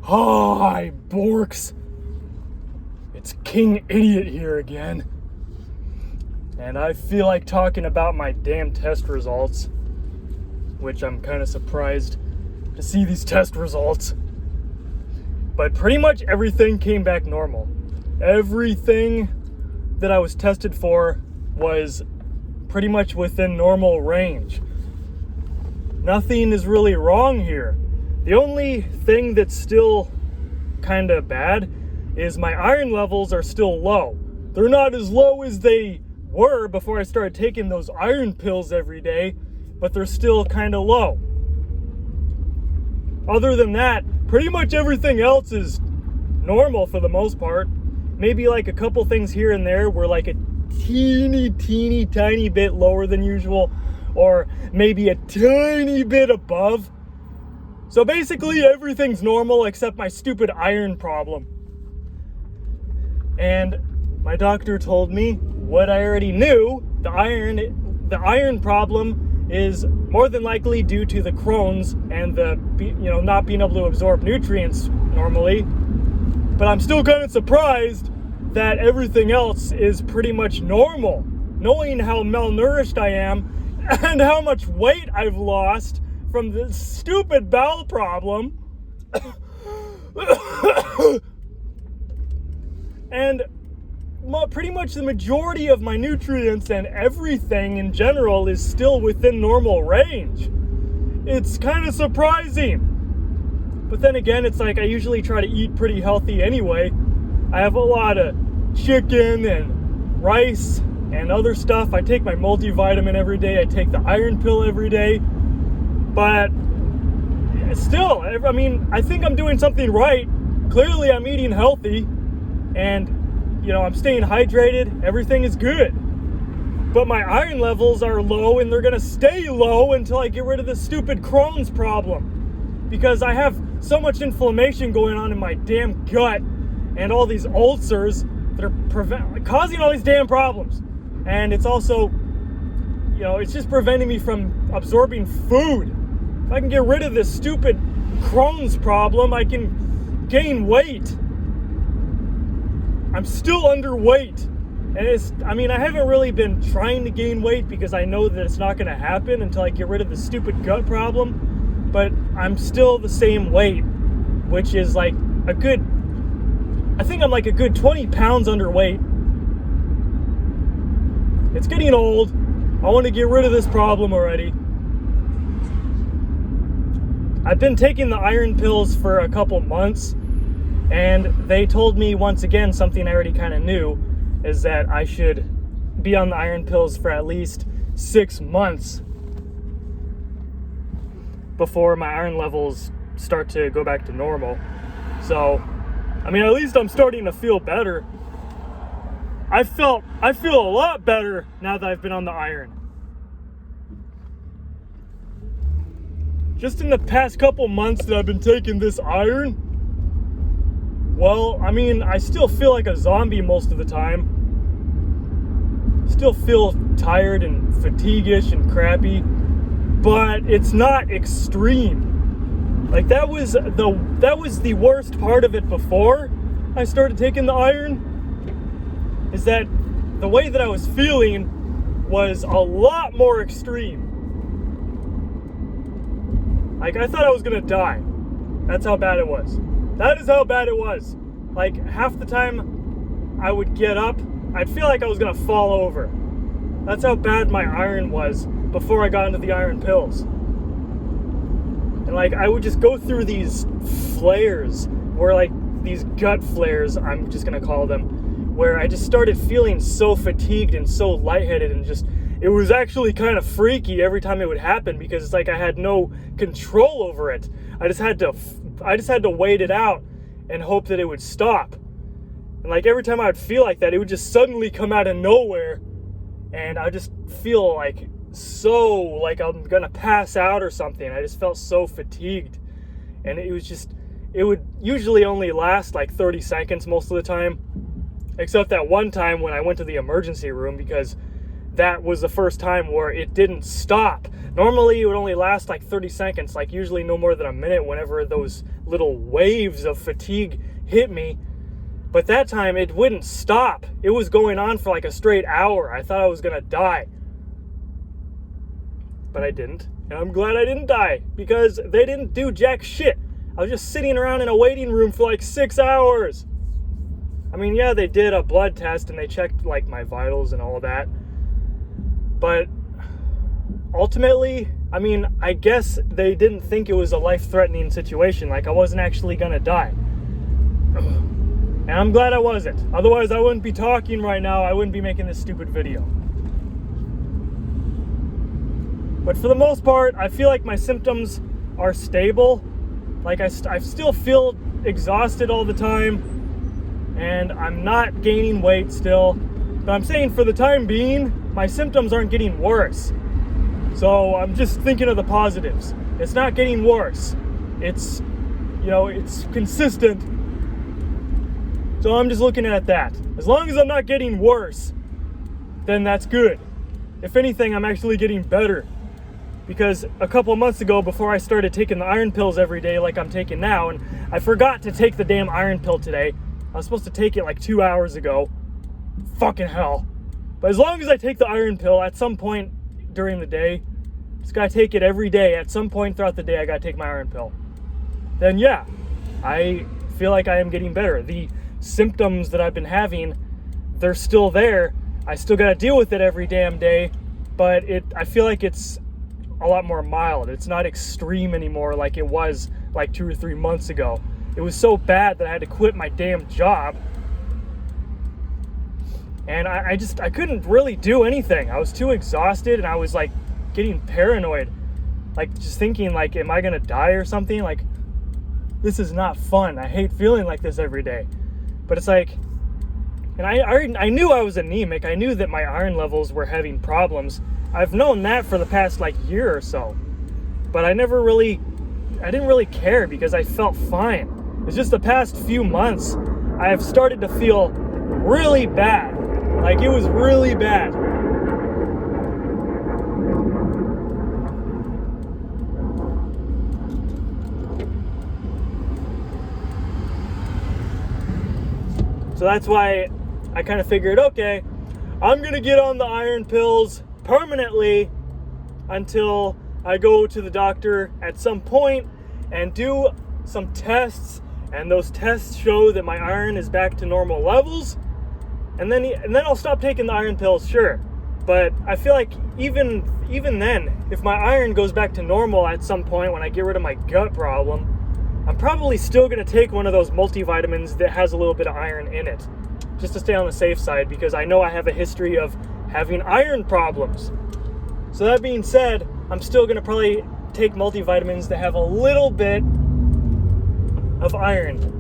Hi, Borks. It's King Idiot here again. And I feel like talking about my damn test results, which I'm kind of surprised to see these test results. But pretty much everything came back normal. Everything that I was tested for was pretty much within normal range. Nothing is really wrong here. The only thing that's still kind of bad is my iron levels are still low. They're not as low as they were before I started taking those iron pills every day, but they're still kind of low. Other than that, pretty much everything else is normal for the most part. Maybe like a couple things here and there were like a teeny tiny bit lower than usual, or maybe a tiny bit above. So basically everything's normal except my stupid iron problem. And my doctor told me what I already knew. The iron problem is more than likely due to the Crohn's and the not being able to absorb nutrients normally. But I'm still kind of surprised that everything else is pretty much normal, knowing how malnourished I am and how much weight I've lost from this stupid bowel problem. And pretty much the majority of my nutrients and everything in general is still within normal range. It's kind of surprising. But then again, it's like I usually try to eat pretty healthy anyway. I have a lot of chicken and rice and other stuff. I take my multivitamin every day. I take the iron pill every day. But still, I mean, I think I'm doing something right. Clearly, I'm eating healthy. And, I'm staying hydrated. Everything is good. But my iron levels are low, and they're going to stay low until I get rid of this stupid Crohn's problem. Because I have so much inflammation going on in my damn gut and all these ulcers that are causing all these damn problems. And it's also, it's just preventing me from absorbing food. If I can get rid of this stupid Crohn's problem, I can gain weight. I'm still underweight. And I haven't really been trying to gain weight because I know that it's not going to happen until I get rid of the stupid gut problem. But I'm still the same weight, which is like I think I'm like a good 20 pounds underweight. It's getting old. I want to get rid of this problem already. I've been taking the iron pills for a couple months, and they told me once again something I already kind of knew, is that I should be on the iron pills for at least 6 months before my iron levels start to go back to normal. So, at least I'm starting to feel better. I feel a lot better now that I've been on the iron. Just in the past couple months that I've been taking this iron, well, I still feel like a zombie most of the time. Still feel tired and fatiguish and crappy, but it's not extreme. Like that was the worst part of it before I started taking the iron, is that the way that I was feeling was a lot more extreme. Like, I thought I was gonna die. That's how bad it was. That is how bad it was. Like, half the time I would get up, I'd feel like I was gonna fall over. That's how bad my iron was before I got into the iron pills. And like, I would just go through these flares, or like these gut flares, I'm just gonna call them, where I just started feeling so fatigued and so lightheaded, and just, it was actually kind of freaky every time it would happen, because it's like I had no control over it. I just had to wait it out and hope that it would stop. And like every time I would feel like that, it would just suddenly come out of nowhere, and I just feel like so like I'm gonna pass out or something. I just felt so fatigued, and it would usually only last like 30 seconds most of the time, except that one time when I went to the emergency room, because that was the first time where it didn't stop. Normally it would only last like 30 seconds, like usually no more than a minute whenever those little waves of fatigue hit me. But that time it wouldn't stop. It was going on for like a straight hour. I thought I was gonna die. But I didn't. And I'm glad I didn't die, because they didn't do jack shit. I was just sitting around in a waiting room for like 6 hours. I mean, yeah, they did a blood test and they checked like my vitals and all of that. But ultimately, I mean, I guess they didn't think it was a life-threatening situation. Like I wasn't actually gonna die. And I'm glad I wasn't. Otherwise, I wouldn't be talking right now. I wouldn't be making this stupid video. But for the most part, I feel like my symptoms are stable. Like I still feel exhausted all the time, and I'm not gaining weight still. But I'm saying for the time being, my symptoms aren't getting worse. So I'm just thinking of the positives. It's not getting worse. It's, it's consistent. So I'm just looking at that. As long as I'm not getting worse, then that's good. If anything, I'm actually getting better. Because a couple of months ago, before I started taking the iron pills every day like I'm taking now, and I forgot to take the damn iron pill today. I was supposed to take it like 2 hours ago. Fucking hell. But as long as I take the iron pill at some point during the day, just gotta take it every day. At some point throughout the day, I gotta take my iron pill. Then yeah, I feel like I am getting better. The symptoms that I've been having, they're still there. I still gotta deal with it every damn day, but I feel like it's a lot more mild. It's not extreme anymore like it was like 2 or 3 months ago. It was so bad that I had to quit my damn job. And I couldn't really do anything. I was too exhausted, and I was like getting paranoid. Like just thinking like, am I gonna die or something? Like, this is not fun. I hate feeling like this every day. But it's like, and I knew I was anemic. I knew that my iron levels were having problems. I've known that for the past like year or so, but I didn't really care because I felt fine. It's just the past few months, I have started to feel really bad. Like it was really bad. So that's why I kind of figured, okay, I'm gonna get on the iron pills permanently until I go to the doctor at some point and do some tests, and those tests show that my iron is back to normal levels, and then I'll stop taking the iron pills, sure. But I feel like even then, if my iron goes back to normal at some point when I get rid of my gut problem, I'm probably still going to take one of those multivitamins that has a little bit of iron in it, just to stay on the safe side, because I know I have a history of having iron problems. So that being said, I'm still going to probably take multivitamins that have a little bit of iron.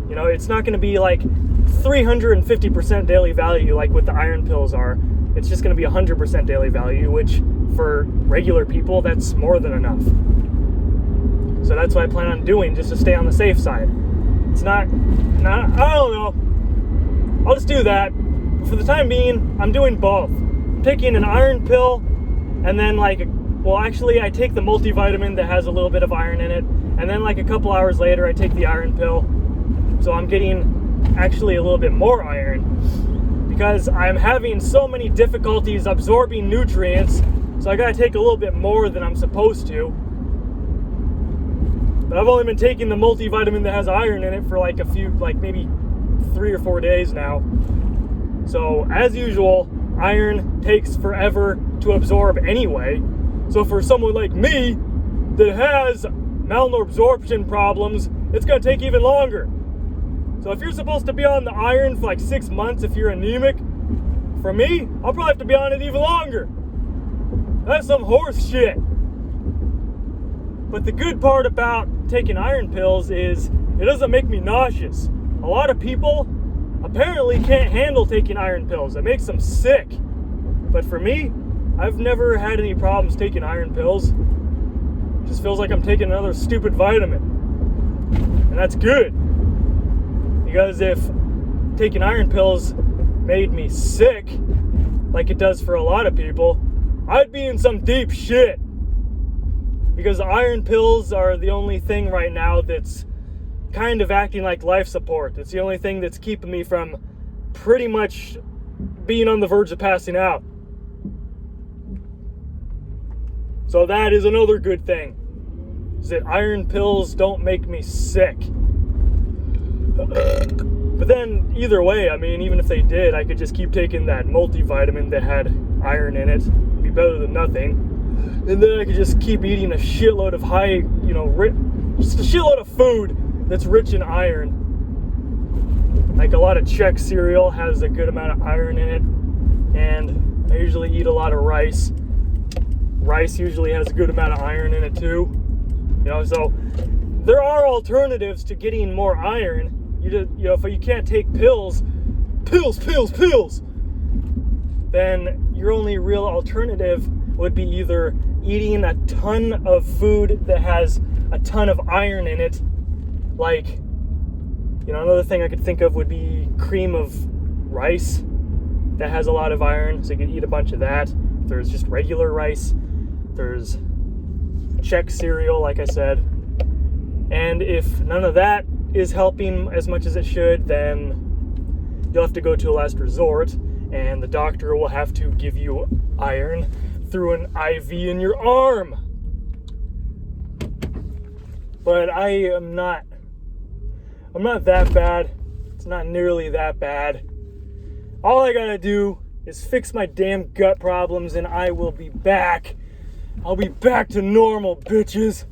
It's not going to be like 350% daily value like what the iron pills are. It's just going to be 100% daily value, which for regular people, that's more than enough. So that's what I plan on doing, just to stay on the safe side. It's not I don't know. I'll just do that. For the time being, I'm doing both. I'm taking an iron pill, and then I take the multivitamin that has a little bit of iron in it, and then like a couple hours later, I take the iron pill. So I'm getting actually a little bit more iron, because I'm having so many difficulties absorbing nutrients, so I gotta take a little bit more than I'm supposed to. But I've only been taking the multivitamin that has iron in it for like maybe 3 or 4 days now. So as usual, iron takes forever to absorb anyway. So for someone like me that has malabsorption problems, it's gonna take even longer. So if you're supposed to be on the iron for like 6 months if you're anemic, for me, I'll probably have to be on it even longer. That's some horse shit. But the good part about taking iron pills is it doesn't make me nauseous. A lot of people apparently can't handle taking iron pills. It makes them sick. But for me, I've never had any problems taking iron pills. It just feels like I'm taking another stupid vitamin. And that's good. Because if taking iron pills made me sick, like it does for a lot of people, I'd be in some deep shit. Because iron pills are the only thing right now that's kind of acting like life support. It's the only thing that's keeping me from pretty much being on the verge of passing out. So that is another good thing, is that iron pills don't make me sick. But then, either way, I mean, even if they did, I could just keep taking that multivitamin that had iron in it. It'd be better than nothing. And then I could just keep eating a shitload of just a shitload of food that's rich in iron. Like a lot of Czech cereal has a good amount of iron in it. And I usually eat a lot of rice. Rice usually has a good amount of iron in it too. So there are alternatives to getting more iron. If you can't take pills, then your only real alternative would be either eating a ton of food that has a ton of iron in it. Like, another thing I could think of would be cream of rice that has a lot of iron, so you could eat a bunch of that. There's just regular rice. There's Czech cereal, like I said. And if none of that is helping as much as it should, then you'll have to go to a last resort, and the doctor will have to give you iron through an IV in your arm. But I'm not that bad. It's not nearly that bad. All I gotta do is fix my damn gut problems, and I will be back. I'll be back to normal, bitches.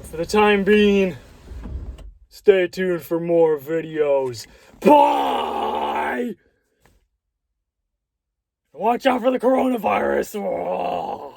For the time being, stay tuned for more videos. Bye! Watch out for the coronavirus.